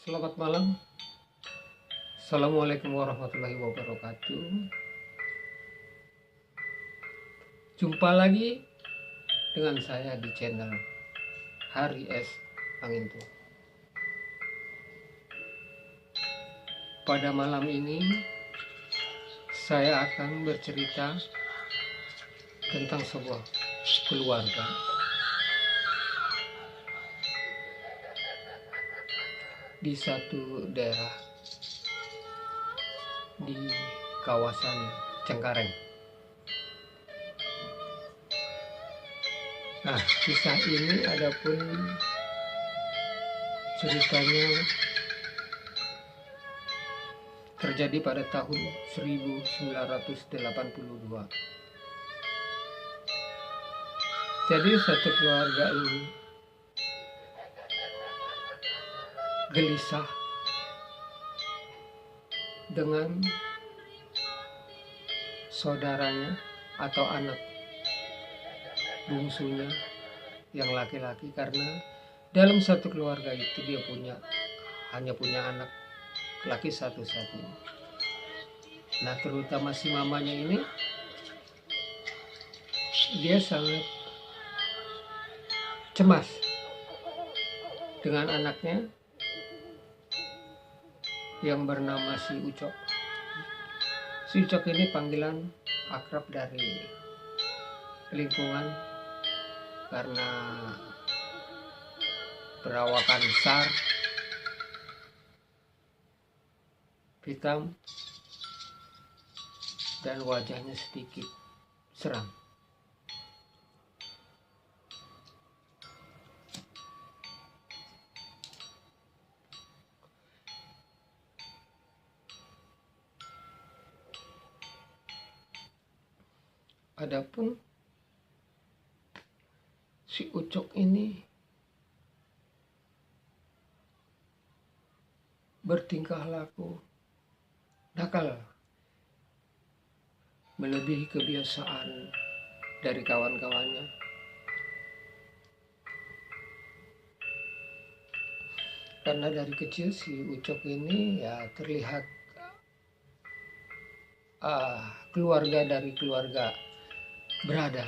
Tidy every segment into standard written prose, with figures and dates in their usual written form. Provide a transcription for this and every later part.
Selamat malam. Assalamualaikum warahmatullahi wabarakatuh. Jumpa lagi dengan saya di channel Hari S Angintu. Pada malam ini saya akan bercerita tentang sebuah keluarga di satu daerah di kawasan Cengkareng. Nah, kisah ini adapun ceritanya terjadi pada tahun 1982. Jadi satu keluarga ini gelisah dengan saudaranya atau anak bungsunya yang laki-laki, karena dalam satu keluarga itu dia hanya punya anak laki satu-satunya. Nah, terutama si mamanya ini, dia sangat cemas dengan anaknya yang bernama si Ucok. Si Ucok ini panggilan akrab dari lingkungan karena perawakan besar, hitam, dan wajahnya sedikit seram. Adapun si Ucok ini bertingkah laku nakal, melebihi kebiasaan dari kawan-kawannya. Karena dari kecil si Ucok ini ya terlihat keluarga dari keluarga berada.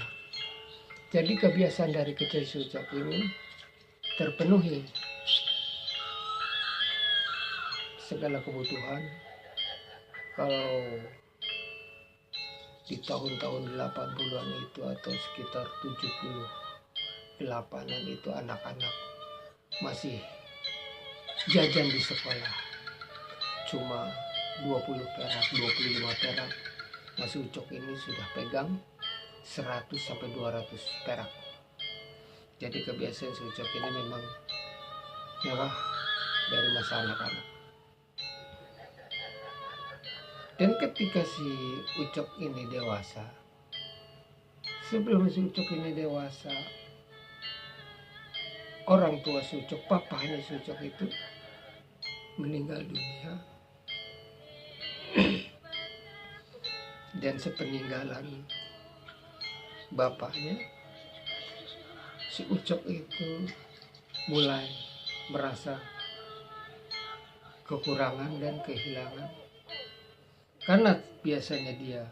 Jadi kebiasaan dari kecil si Ucok ini terpenuhi segala kebutuhan. Kalau di tahun-tahun 80-an itu atau sekitar 78-an itu anak-anak masih jajan di sekolah cuma 20 perak, 25 perak. Mas Ucok ini sudah pegang 100 sampai 200 perak. Jadi kebiasaan si Ucok ini memang mewah dari masa anak-anak. Dan ketika si Ucok ini dewasa, sebelum si Ucok ini dewasa, orang tua si Ucok, papahnya si Ucok itu meninggal dunia. Dan sepeninggalan bapaknya, si Ucok itu mulai merasa kekurangan dan kehilangan, karena biasanya dia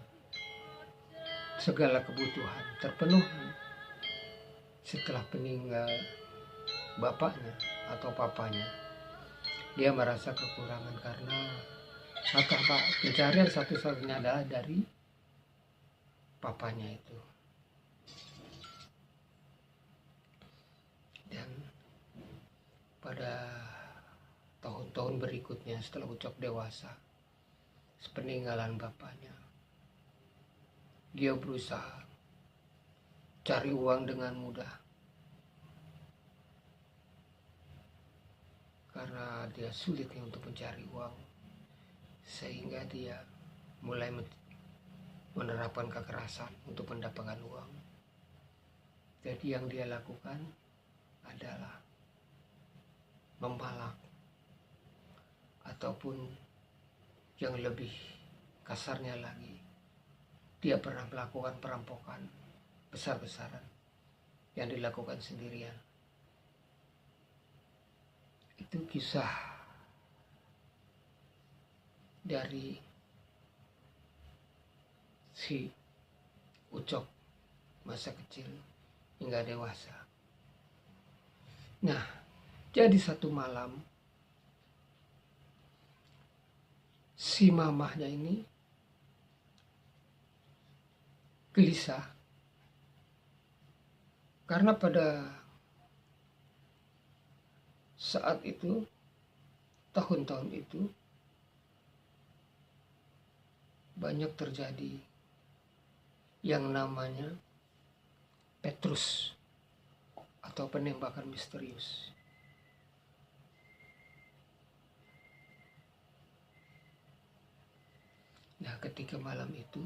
segala kebutuhan terpenuhi. Setelah peninggal bapaknya atau papanya, dia merasa kekurangan karena maka pencarian satu-satunya adalah dari papanya itu. Dan pada tahun-tahun berikutnya setelah Ucok dewasa, sepeninggalan bapaknya, dia berusaha cari uang dengan mudah karena dia sulit untuk mencari uang, sehingga dia mulai menerapkan kekerasan untuk mendapatkan uang. Jadi yang dia lakukan adalah mempalak, ataupun yang lebih kasarnya lagi, dia pernah melakukan perampokan besar-besaran yang dilakukan sendirian. Itu kisah dari si Ucok masa kecil hingga dewasa. Nah, jadi satu malam si mamahnya ini gelisah karena pada saat itu, tahun-tahun itu, banyak terjadi yang namanya Petrus atau penembakan misterius. Nah, ketika malam itu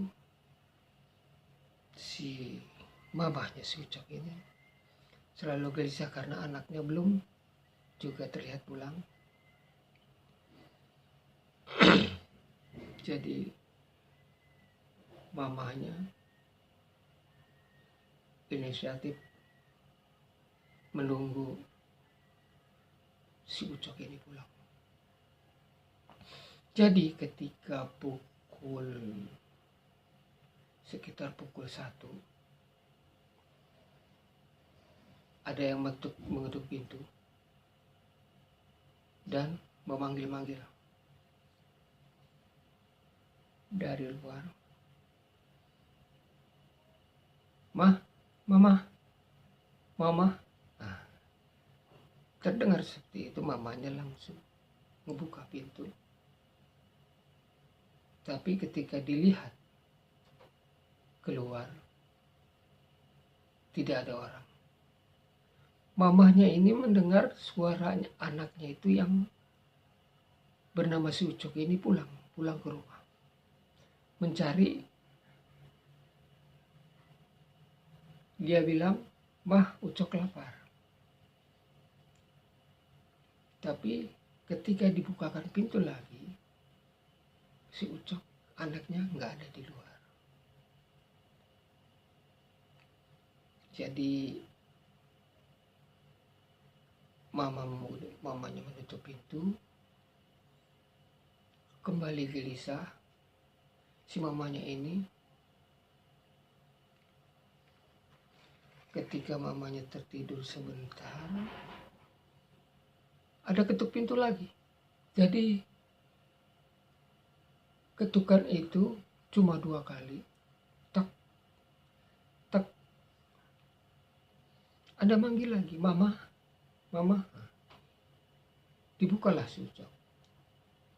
si mamahnya si Ucok ini selalu gelisah karena anaknya belum juga terlihat pulang. Jadi mamahnya inisiatif menunggu si Ucok ini pulang. Jadi ketika sekitar pukul 1 ada yang mengetuk pintu dan memanggil-manggil dari luar. Mama. Nah, terdengar seperti itu, mamanya langsung membuka pintu. Tapi ketika dilihat keluar, tidak ada orang. Mamahnya ini mendengar suaranya anaknya itu yang bernama si Ucok ini pulang ke rumah. Mencari, dia bilang, "Mah, Ucok lapar." Tapi ketika dibukakan pintu lagi, si Ucok anaknya nggak ada di luar. Jadi mamanya menutup pintu, kembali gelisah. Si mamanya ini ketika mamanya tertidur sebentar, ada ketuk pintu lagi. Jadi ketukan itu cuma 2 kali. Tak, tak. Ada manggil lagi, mama. Dibukalah si Ucok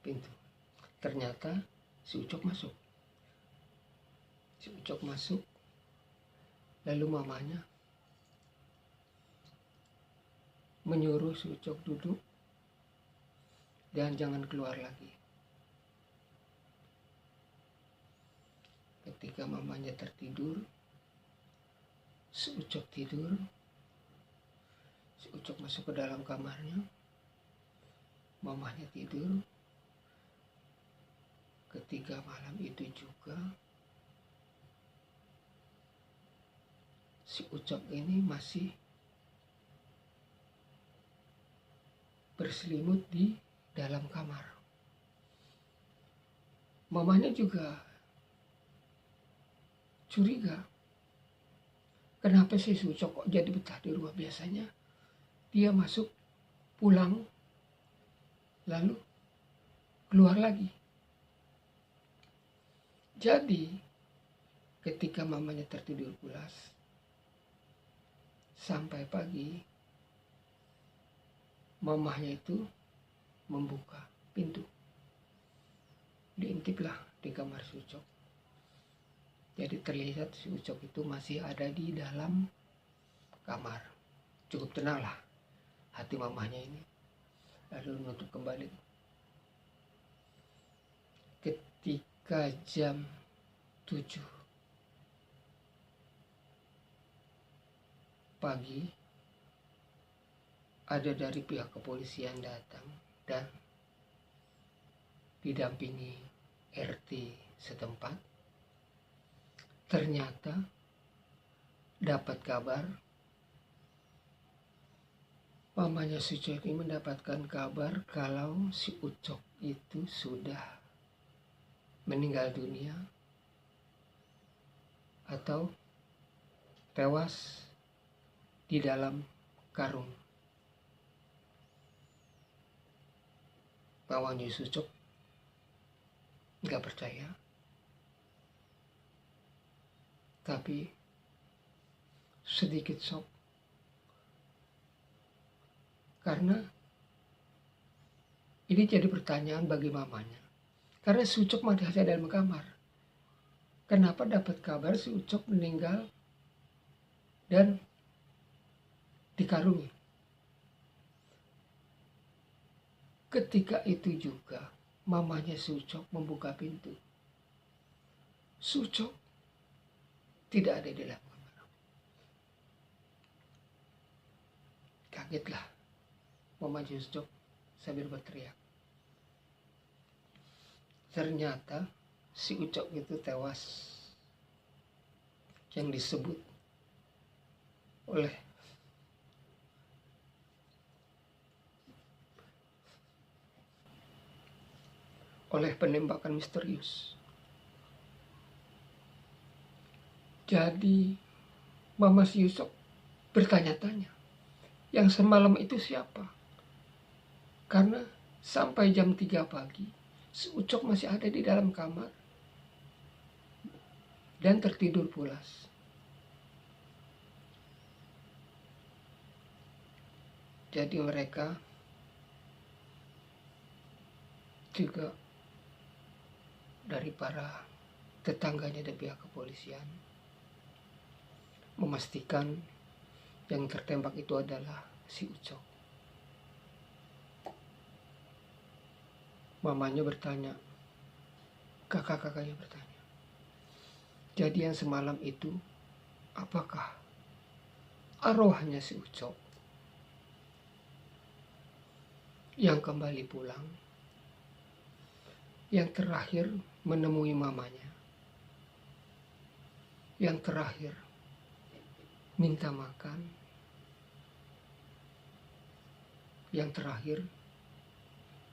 pintu. Ternyata si Ucok masuk. Lalu mamanya menyuruh si Ucok duduk dan jangan keluar lagi. Ketika mamanya tertidur, si Ucok tidur. Si Ucok masuk ke dalam kamarnya. Mamanya tidur. Ketika malam itu juga si Ucok ini masih berselimut di dalam kamar. Mamanya juga curiga. Kenapa sih si Ucok kok jadi betah di rumah? Biasanya dia masuk, pulang, lalu keluar lagi. Jadi ketika mamanya tertidur pulas sampai pagi, mamahnya itu membuka pintu. Diintiplah di kamar si Ucok. Jadi terlihat si Ucok itu masih ada di dalam kamar. Cukup tenanglah hati mamahnya ini. Lalu menutup kembali. Ketika jam 7 pagi, ada dari pihak kepolisian datang dan didampingi RT setempat. Ternyata dapat kabar, mamanya si Ucok ini mendapatkan kabar kalau si Ucok itu sudah meninggal dunia atau tewas di dalam karung. Wawan Yusucuk nggak percaya, tapi sedikit shock karena ini jadi pertanyaan bagi mamanya. Karena si Ucok masih ada dalam kamar. Kenapa dapat kabar si Ucok meninggal dan dikarungi? Ketika itu juga mamanya si Ucok membuka pintu. Si Ucok tidak ada di dalam kamar. Kagetlah mama si Ucok sambil berteriak. Ternyata si Ucok itu tewas, yang disebut oleh penembakan misterius. Jadi mama si Ucok bertanya-tanya, yang semalam itu siapa? Karena sampai jam 3 pagi si Ucok masih ada di dalam kamar dan tertidur pulas. Jadi mereka juga dari para tetangganya dan pihak kepolisian memastikan yang tertembak itu adalah si Ucok. Mamanya bertanya, kakak-kakaknya bertanya, jadi yang semalam itu apakah arwahnya si Ucok yang kembali pulang, yang terakhir menemui mamanya, yang terakhir minta makan, yang terakhir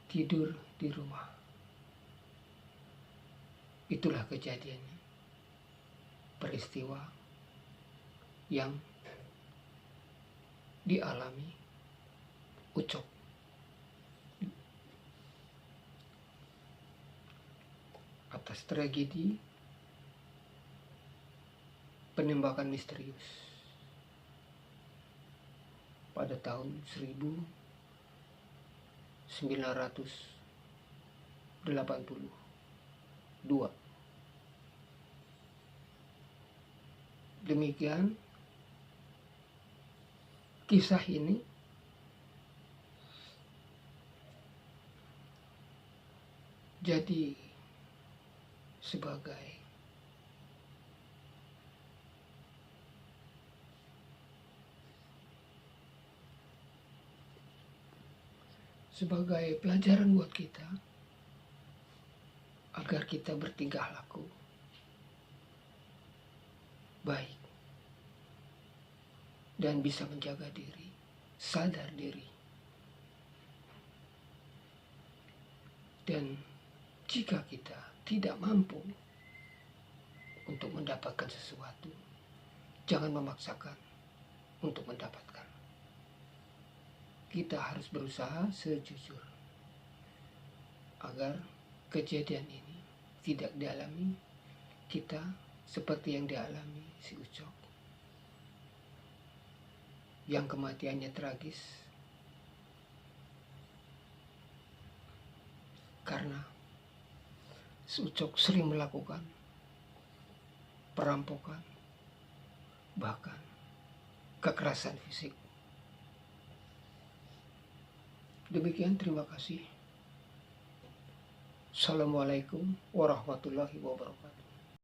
tidur di rumah. Itulah kejadiannya, peristiwa yang dialami Ucok. Atas tragedi penembakan misterius pada tahun 1982. Demikian kisah ini jadi sebagai pelajaran buat kita agar kita bertingkah laku baik dan bisa menjaga diri, sadar diri. Dan jika kita tidak mampu untuk mendapatkan sesuatu, jangan memaksakan untuk mendapatkan. Kita harus berusaha sejujur agar kejadian ini tidak dialami kita seperti yang dialami si Ucok, yang kematiannya tragis karena si Ucok sering melakukan perampokan, bahkan kekerasan fisik. Demikian, terima kasih. Assalamualaikum warahmatullahi wabarakatuh.